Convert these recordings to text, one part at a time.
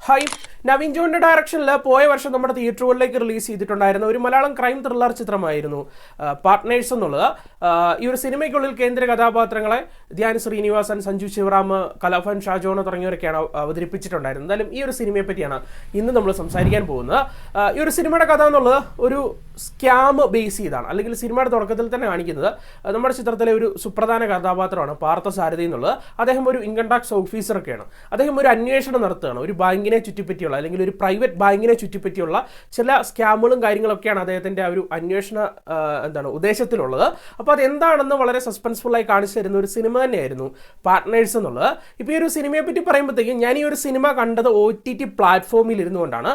Hi, Naveen ജോണിന്റെ ഡയറക്ഷനിൽ പോയ വർഷം നമ്മുടെ തിയേറ്ററുകളിലേക്ക് റിലീസ് ചെയ്തിട്ടുണ്ടായിരുന്ന ഒരു മലയാളം ക്രൈം ത്രില്ലർ ചിത്രമായിരുന്നു പാർട്ട്നേഴ്സ് എന്നുള്ളത്. ഈ ഒരു സിനിമയ്ക്കുള്ളിൽ കേന്ദ്ര കഥാപാത്രങ്ങളെ ധ്യാൻ ശ്രീനിവാസൻ, സഞ്ജു ശിവറാം, കലാഭവൻ ഷാജോൺ തുടങ്ങിയവരൊക്കെയാണ് അവതരിപ്പിച്ചിട്ടുണ്ടായിരുന്നത്. എന്തായാലും ഈ ഒരു സിനിമയെ പറ്റിയാണ് ഇന്ന് നമ്മൾ സംസാരിക്കാൻ പോകുന്നത്. ഈ ഒരു സിനിമയുടെ കഥ എന്നുള്ളത് ഒരു സ്കാം ബേസ് ചെയ്താണ്, അല്ലെങ്കിൽ സിനിമയുടെ തുടക്കത്തിൽ തന്നെ കാണിക്കുന്നത് നമ്മുടെ ചിത്രത്തിലെ ഒരു സുപ്രധാന കഥാപാത്രമാണ് പാർത്ഥസാരഥി എന്നുള്ളത്. അദ്ദേഹം ഒരു ഇൻകം ടാക്സ് ഓഫീസറൊക്കെയാണ്. അദ്ദേഹം ഒരു അന്വേഷണം നടത്തുകയാണ്. ഒരു ബാങ്കിനെ ചുറ്റിപ്പറ്റിയുള്ള, അല്ലെങ്കിൽ ഒരു പ്രൈവറ്റ് ബാങ്കിനെ ചുറ്റിപ്പറ്റിയുള്ള ചില സ്കാമുകളും കാര്യങ്ങളൊക്കെയാണ് അദ്ദേഹത്തിൻ്റെ ആ ഒരു അന്വേഷണ ഉദ്ദേശത്തിലുള്ളത്. അപ്പോൾ അതെന്താണെന്ന് വളരെ സസ്പെൻസ്ഫുള്ളായി കാണിച്ചു തരുന്ന ഒരു സിനിമ തന്നെയായിരുന്നു പാർട്ട്നേഴ്സ് എന്നുള്ളത്. ഇപ്പോൾ ഈ ഒരു സിനിമയെ പറ്റി പറയുമ്പോഴത്തേക്കും ഞാൻ ഈ ഒരു സിനിമ കണ്ടത് OTT പ്ലാറ്റ്ഫോമിൽ ഇരുന്നുകൊണ്ടാണ്.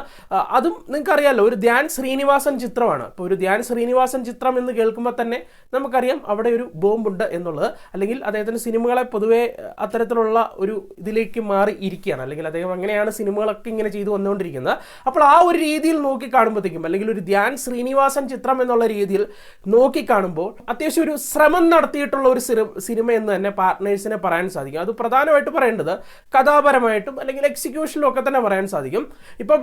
അതും നിങ്ങൾക്കറിയാമല്ലോ, ഒരു ധ്യാൻ ശ്രീനിവാസൻ ചിത്രമാണ്. ഇപ്പോൾ ഒരു ധ്യാൻ ശ്രീനിവാസൻ ചിത്രം എന്ന് കേൾക്കുമ്പോൾ തന്നെ നമുക്കറിയാം അവിടെ ഒരു ബോംബുണ്ട് എന്നുള്ളത്, അല്ലെങ്കിൽ അദ്ദേഹത്തിൻ്റെ സിനിമകളെ പൊതുവെ അത്തരത്തിലുള്ള ഒരു ഇതിലേക്ക് മാറി ഇരിക്കുകയാണ്, അല്ലെങ്കിൽ അദ്ദേഹം അങ്ങനെയാണ് സിനിമകളൊക്കെ ഇങ്ങനെ ചെയ്തു വന്നുകൊണ്ടിരിക്കുന്നത്. അപ്പോൾ ആ ഒരു രീതിയിൽ നോക്കി കാണുമ്പോഴത്തേക്കും, അല്ലെങ്കിൽ ഒരു ധ്യാൻ ശ്രീനിവാസൻ ചിത്രം എന്നുള്ള രീതിയിൽ നോക്കി കാണുമ്പോൾ അത്യാവശ്യം ഒരു ശ്രമം നടത്തിയിട്ടുള്ള ഒരു സിനിമ എന്ന് തന്നെ പാർട്ട്നേഴ്സിനെ പറയാൻ സാധിക്കും. അത് പ്രധാനമായിട്ട് പറയേണ്ടത് കഥാപരമായിട്ടും അല്ലെങ്കിൽ എക്സിക്യൂഷനിലും ഒക്കെ തന്നെ പറയാൻ സാധിക്കും. ഇപ്പം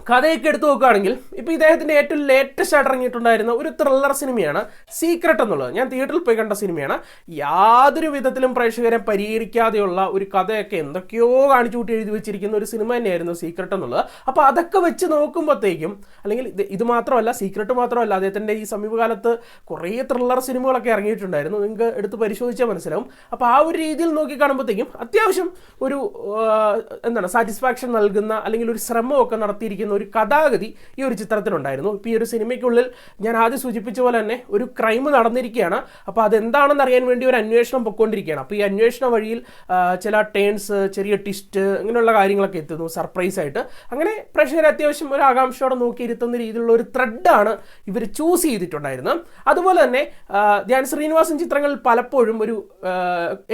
കഥയൊക്കെ എടുത്തു നോക്കുകയാണെങ്കിൽ ഇപ്പോൾ ഇദ്ദേഹത്തിൻ്റെ ഏറ്റവും ലേറ്റസ്റ്റ് ആയിട്ട് ഇറങ്ങിയിട്ടുണ്ടായിരുന്ന ഒരു ത്രില്ലർ സിനിമയാണ് സീക്രട്ട് എന്നുള്ളത്. ഞാൻ തിയേറ്ററിൽ പോയി കണ്ട സിനിമയാണ്. യാതൊരു വിധത്തിലും പ്രേക്ഷകരെ പരിഹരിക്കാതെയുള്ള ഒരു കഥയൊക്കെ എന്തൊക്കെയോ കാണിച്ചു കൂട്ടി എഴുതി വെച്ചിരിക്കുന്ന ഒരു സിനിമ തന്നെയായിരുന്നു സീക്രട്ട് എന്നുള്ളത്. അപ്പോൾ അതൊക്കെ വെച്ച് നോക്കുമ്പോഴത്തേക്കും, അല്ലെങ്കിൽ ഇത് മാത്രമല്ല, സീക്രട്ട് മാത്രമല്ല, അദ്ദേഹത്തിൻ്റെ ഈ സമീപകാലത്ത് കുറേ ത്രില്ലർ സിനിമകളൊക്കെ ഇറങ്ങിയിട്ടുണ്ടായിരുന്നു. നിങ്ങൾക്ക് എടുത്ത് പരിശോധിച്ചാൽ മനസ്സിലാവും. അപ്പോൾ ആ ഒരു രീതിയിൽ നോക്കി കാണുമ്പോഴത്തേക്കും അത്യാവശ്യം ഒരു സാറ്റിസ്ഫാക്ഷൻ നൽകുന്ന, അല്ലെങ്കിൽ ഒരു ശ്രമമൊക്കെ നടത്തിയിരിക്കുന്ന ഒരു കഥാഗതി ഈ ഒരു ചിത്രത്തിലുണ്ടായിരുന്നു. ഇപ്പോൾ ഈ ഒരു സിനിമയ്ക്കുള്ളിൽ ഞാൻ ആദ്യം സൂചിപ്പിച്ച പോലെ തന്നെ ഒരു ക്രൈം നടന്നിരിക്കുകയാണ്. അപ്പോൾ അതെന്താണെന്ന് അറിയാൻ വേണ്ടി ഒരു അന്വേഷണം പൊയ്ക്കൊണ്ടിരിക്കുകയാണ്. അപ്പോൾ ഈ അന്വേഷണ വഴിയിൽ ചില ടേൺസ്, ചെറിയ ട്വിസ്റ്റ്, അങ്ങനെയുള്ള കാര്യങ്ങളൊക്കെ എത്തുന്നു സർപ്രൈസ് ആയിട്ട്. അങ്ങനെ പ്രേക്ഷകരെ അത്യാവശ്യം ഒരു ആകാംക്ഷയോടെ നോക്കിയിരുത്തുന്ന രീതിയിലുള്ള ഒരു ത്രെഡാണ് ഇവർ ചൂസ് ചെയ്തിട്ടുണ്ടായിരുന്നത്. അതുപോലെ തന്നെ ധ്യാൻ ശ്രീനിവാസൻ ചിത്രങ്ങളിൽ പലപ്പോഴും ഒരു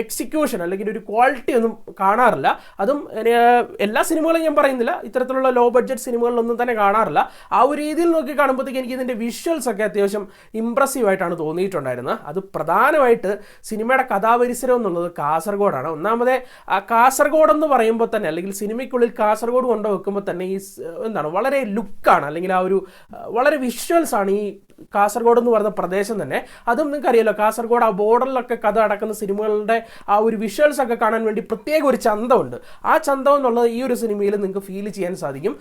എക്സിക്യൂഷൻ അല്ലെങ്കിൽ ഒരു ക്വാളിറ്റി ഒന്നും കാണാറില്ല. അതും എല്ലാ സിനിമകളും ഞാൻ പറയുന്നില്ല, ഇത്തരത്തിലുള്ള ലോ ബഡ്ജറ്റ് സിനിമകളിലൊന്നും തന്നെ കാണാറില്ല. ആ ഒരു രീതിയിൽ നോക്കി കാണുമ്പോഴത്തേക്ക് എനിക്ക് ഇതിൻ്റെ വിഷ്വൽസ് ഒക്കെ അത്യാവശ്യം ഇമ്പ്രസീവായിട്ടാണ് തോന്നിയിട്ടുണ്ടായിരുന്നത്. അത് പ്രധാനമായിട്ട് സിനിമയുടെ കഥാപരിസരം എന്നുള്ളത് കാസർഗോഡാണ്. ഒന്നാമത് കാസർഗോഡ് എന്ന് പറയുമ്പോൾ തന്നെ, അല്ലെങ്കിൽ സിനിമയ്ക്കുള്ളിൽ കാസർഗോഡ് കൊണ്ട് വെക്കുമ്പോൾ തന്നെ ഈ വളരെ ലുക്കാണ്, അല്ലെങ്കിൽ ആ ഒരു വളരെ വിഷ്വൽസ് ആണ് ഈ കാസർഗോഡ് എന്ന് പറയുന്ന പ്രദേശം തന്നെ. അതും നിങ്ങൾക്കറിയാലോ, കാസർഗോഡ് ആ ബോർഡറിലൊക്കെ കഥ അടക്കുന്ന സിനിമകളുടെ ആ ഒരു വിഷ്വൽസ് ഒക്കെ കാണാൻ വേണ്ടി പ്രത്യേക ഒരു ചന്തമുണ്ട്. ആ ചന്തം എന്നുള്ളത് ഈ ഒരു സിനിമയിൽ നിങ്ങൾക്ക് ഫീൽ ചെയ്യാൻ സാധിക്കും.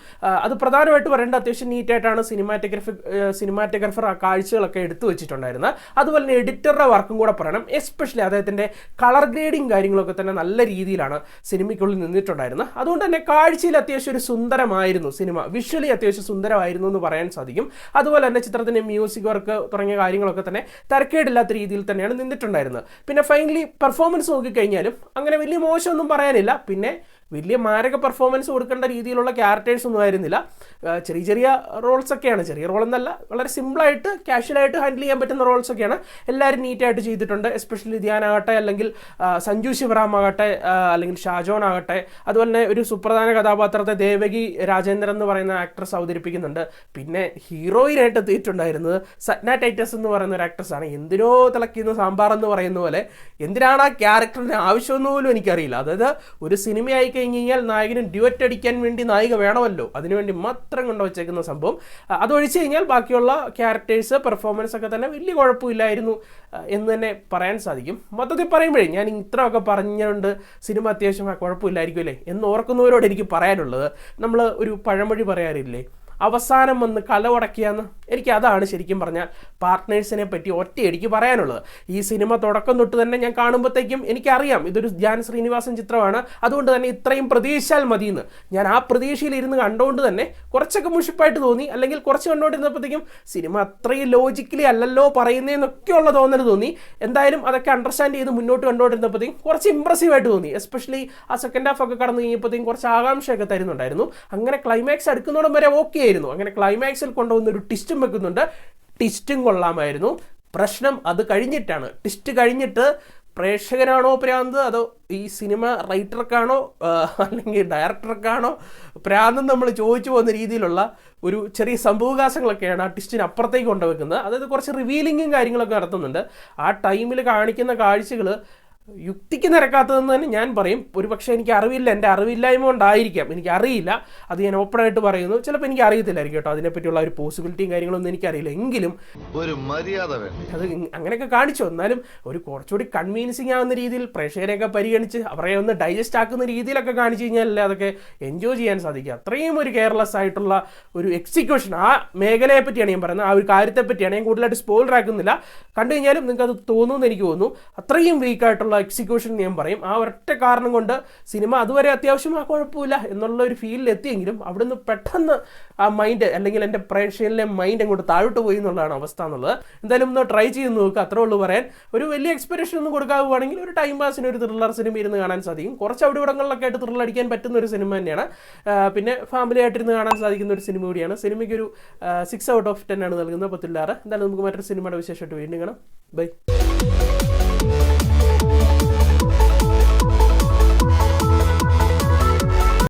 അത് പ്രധാനമായിട്ട് പറയേണ്ട അത്യാവശ്യം നീറ്റായിട്ടാണ് സിനിമാറ്റോഗ്രാഫർ ആ കാഴ്ചകളൊക്കെ എടുത്തു വെച്ചിട്ടുണ്ടായിരുന്നത്. അതുപോലെ തന്നെ എഡിറ്ററുടെ വർക്കും കൂടെ പറയണം. എസ്പെഷ്യലി അദ്ദേഹത്തിൻ്റെ കളർ ഗ്രേഡിങ് കാര്യങ്ങളൊക്കെ തന്നെ നല്ല രീതിയിലാണ് സിനിമയ്ക്കുള്ളിൽ നിന്നിട്ടുണ്ടായിരുന്നത്. അതുകൊണ്ട് തന്നെ കാഴ്ചയിൽ അത്യാവശ്യം ഒരു സുന്ദരമായിരുന്നു സിനിമ, വിഷ്വലി അത്യാവശ്യം സുന്ദരമായിരുന്നു എന്ന് പറയാൻ സാധിക്കും. അതുപോലെ തന്നെ ചിത്രത്തിൻ്റെ മ്യൂസിക് വർക്ക് തുടങ്ങിയ കാര്യങ്ങളൊക്കെ തന്നെ തരക്കേടില്ലാത്ത രീതിയിൽ തന്നെയാണ് നിന്നിട്ടുണ്ടായിരുന്നത്. പിന്നെ ഫൈനലി പെർഫോമൻസ് നോക്കിക്കഴിഞ്ഞാലും അങ്ങനെ വലിയ മോശമൊന്നും പറയാനില്ല. പിന്നെ വലിയ മാരക പെർഫോമൻസ് കൊടുക്കേണ്ട രീതിയിലുള്ള ക്യാരക്ടേഴ്സ് ഒന്നും ആയിരുന്നില്ല. ചെറിയ ചെറിയ റോൾസൊക്കെയാണ്, ചെറിയ റോൾ എന്നല്ല, വളരെ സിമ്പിളായിട്ട് കാഷ്വലായിട്ട് ഹാൻഡിൽ ചെയ്യാൻ പറ്റുന്ന റോൾസൊക്കെയാണ് എല്ലാവരും നീറ്റായിട്ട് ചെയ്തിട്ടുണ്ട്. എസ്പെഷ്യലി ധ്യാനാകട്ടെ, അല്ലെങ്കിൽ സഞ്ജു ശിവറാം ആകട്ടെ, അല്ലെങ്കിൽ ഷാജോൺ ആകട്ടെ. അതുപോലെ തന്നെ ഒരു സുപ്രധാന കഥാപാത്രത്തെ ദേവകി രാജേന്ദ്രൻ എന്ന് പറയുന്ന ആക്ട്രസ് അവതരിപ്പിക്കുന്നുണ്ട്. പിന്നെ ഹീറോയിനായിട്ട് എത്തിയിട്ടുണ്ടായിരുന്നത് സറ്റ്ന ടൈറ്റസ് എന്ന് പറയുന്ന ഒരു ആക്ട്രസ്സാണ്. എന്തിനോ തിളക്കുന്ന സാമ്പാർ എന്ന് പറയുന്ന പോലെ, എന്തിനാണ് ആ ക്യാരക്ടറിന് ആവശ്യമെന്ന് പോലും എനിക്കറിയില്ല. അതായത് ഒരു സിനിമയായി കഴിഞ്ഞ് കഴിഞ്ഞാൽ നായകന് ഡ്യുവറ്റ് അടിക്കാൻ വേണ്ടി നായിക വേണമല്ലോ, അതിനുവേണ്ടി മാത്രം കൊണ്ടുവച്ചേക്കുന്ന സംഭവം. അതൊഴിച്ച് കഴിഞ്ഞാൽ ബാക്കിയുള്ള ക്യാരക്ടേഴ്സ്, പെർഫോമൻസ് ഒക്കെ തന്നെ വലിയ കുഴപ്പമില്ലായിരുന്നു എന്ന് തന്നെ പറയാൻ സാധിക്കും. മൊത്തത്തിൽ പറയുമ്പോഴേ ഞാൻ ഇത്രയൊക്കെ പറഞ്ഞുകൊണ്ട് സിനിമ അത്യാവശ്യം കുഴപ്പമില്ലായിരിക്കും അല്ലേ എന്ന് ഓർക്കുന്നവരോട് എനിക്ക് പറയാനുള്ളത്, നമ്മൾ ഒരു പഴമൊഴി പറയാറില്ലേ, അവസാനം വന്ന് കലവടക്കിയാന്ന്. എനിക്ക് അതാണ് ശരിക്കും പറഞ്ഞാൽ പാർട്ട്നേഴ്സിനെ പറ്റി ഒറ്റയടിക്ക് പറയാനുള്ളത്. ഈ സിനിമ തുടക്കം തൊട്ട് തന്നെ ഞാൻ കാണുമ്പോഴത്തേക്കും എനിക്കറിയാം ഇതൊരു ധ്യാൻ ശ്രീനിവാസൻ ചിത്രമാണ്, അതുകൊണ്ട് തന്നെ ഇത്രയും പ്രതീക്ഷിച്ചാൽ മതിയെന്ന്. ഞാൻ ആ പ്രതീക്ഷയിൽ ഇരുന്ന് കണ്ടുകൊണ്ട് തന്നെ കുറച്ചൊക്കെ മുഷിപ്പായിട്ട് തോന്നി, അല്ലെങ്കിൽ കുറച്ച് കണ്ടുകൊണ്ടിരുന്നപ്പോഴത്തേക്കും സിനിമ അത്രയും ലോജിക്കലി അല്ലല്ലോ പറയുന്നതെന്നൊക്കെയുള്ള തോന്നൽ തോന്നി. എന്തായാലും അതൊക്കെ അണ്ടർസ്റ്റാൻഡ് ചെയ്ത് മുന്നോട്ട് കണ്ടുകൊണ്ടിരുന്നപ്പോഴത്തേക്കും കുറച്ച് ഇമ്പ്രസീവായിട്ട് തോന്നി. എസ്പെഷ്യലി ആ സെക്കൻഡ് ഹാഫ് ഒക്കെ കടന്നു കഴിഞ്ഞപ്പോഴത്തേക്കും കുറച്ച് ആകാംക്ഷയൊക്കെ തരുന്നുണ്ടായിരുന്നു. അങ്ങനെ ക്ലൈമാക്സ് അടുക്കുന്നോടം വരെ ഓക്കെ ആയിരുന്നു. അങ്ങനെ ക്ലൈമാക്സിൽ കൊണ്ടുവന്ന ഒരു ട്വിസ്റ്റും വെക്കുന്നുണ്ട്. ട്വിസ്റ്റും കൊള്ളാമായിരുന്നു. പ്രശ്നം അത് കഴിഞ്ഞിട്ടാണ്. ട്വിസ്റ്റ് കഴിഞ്ഞിട്ട് പ്രേക്ഷകനാണോ ഭ്രാന്ത്, അതോ ഈ സിനിമ റൈറ്റർക്കാണോ അല്ലെങ്കിൽ ഡയറക്ടർക്കാണോ ഭ്രാന്തെന്ന് നമ്മൾ ചോദിച്ചു പോകുന്ന രീതിയിലുള്ള ഒരു ചെറിയ സംഭവവികാസങ്ങളൊക്കെയാണ് ആ ട്വിസ്റ്റിന് അപ്പുറത്തേക്ക് കൊണ്ടുവെക്കുന്നത്. അതായത് കുറച്ച് റിവീലിങ്ങും കാര്യങ്ങളൊക്കെ നടത്തുന്നുണ്ട്. ആ ടൈമിൽ കാണിക്കുന്ന കാഴ്ചകൾ യുക്തിക്ക് നിരക്കാത്തതെന്ന് തന്നെ ഞാൻ പറയും. ഒരു പക്ഷേ എനിക്ക് അറിവില്ല, എൻ്റെ അറിവില്ലായ്മ കൊണ്ടായിരിക്കാം, എനിക്ക് അറിയില്ല, അത് ഞാൻ ഓപ്പണായിട്ട് പറയുന്നു. ചിലപ്പോൾ എനിക്ക് അറിയത്തില്ലായിരിക്കും കേട്ടോ, അതിനെപ്പറ്റിയുള്ള ഒരു പോസിബിലിറ്റിയും കാര്യങ്ങളൊന്നും എനിക്കറിയില്ല. എങ്കിലും ഒരു മര്യാദ അത് അങ്ങനെയൊക്കെ കാണിച്ചു. എന്നാലും ഒരു കുറച്ചുകൂടി കൺവീൻസിങ് ആവുന്ന രീതിയിൽ പ്രേക്ഷകരെയൊക്കെ പരിഗണിച്ച് അവരെ ഒന്ന് ഡൈജസ്റ്റ് ആക്കുന്ന രീതിയിലൊക്കെ കാണിച്ചു കഴിഞ്ഞാലല്ലേ അതൊക്കെ എൻജോയ് ചെയ്യാൻ സാധിക്കുക. അത്രയും ഒരു കെയർലെസ് ആയിട്ടുള്ള ഒരു എക്സിക്യൂഷൻ, ആ മേഖലയെ പറ്റിയാണ് ഞാൻ പറയുന്നത്, ആ ഒരു കാര്യത്തെ പറ്റിയാണ്. ഞാൻ കൂടുതലായിട്ട് സ്പോയിലർ ആക്കുന്നില്ല, കണ്ടു കഴിഞ്ഞാലും നിങ്ങൾക്ക് അത് തോന്നുമെന്ന് എനിക്ക് തോന്നുന്നു. അത്രയും വീക്കായിട്ടുള്ള എക്സിക്യൂഷൻ ഞാൻ പറയും. ആ ഒറ്റ കാരണം കൊണ്ട് സിനിമ അതുവരെ അത്യാവശ്യം ആ കുഴപ്പമില്ല എന്നുള്ള ഒരു ഫീലിൽ എത്തിയെങ്കിലും അവിടുന്ന് പെട്ടെന്ന് ആ മൈൻഡ്, അല്ലെങ്കിൽ എൻ്റെ പ്രേക്ഷകനിലെ മൈൻഡ് അങ്ങോട്ട് താഴോട്ട് പോയി എന്നുള്ളതാണ് അവസ്ഥ എന്നുള്ളത്. എന്തായാലും ഒന്ന് ട്രൈ ചെയ്ത് നോക്കുക, അത്രേ ഉള്ളൂ പറയാൻ. ഒരു വലിയ എക്സ്പെക്ടേഷൻ ഒന്നും കൊടുക്കാവുകയാണെങ്കിൽ ഒരു ടൈം പാസിന് ഒരു ത്രില്ലർ സിനിമ ഇരുന്ന് കാണാൻ സാധിക്കും. കുറച്ച് അവിടെ ഇവിടങ്ങളിലൊക്കെ ആയിട്ട് ത്രില്ലർ അടിക്കാൻ പറ്റുന്ന ഒരു സിനിമ തന്നെയാണ്. പിന്നെ ഫാമിലി ആയിട്ടിരുന്ന് കാണാൻ സാധിക്കുന്ന ഒരു സിനിമ കൂടിയാണ്. സിനിമയ്ക്ക് ഒരു 6 out of 10 ആണ് നൽകുന്നത്, 10 എന്തായാലും നമുക്ക് മറ്റൊരു സിനിമയുടെ വിശേഷമായിട്ട് വീണ്ടും കാണാം. ബൈ.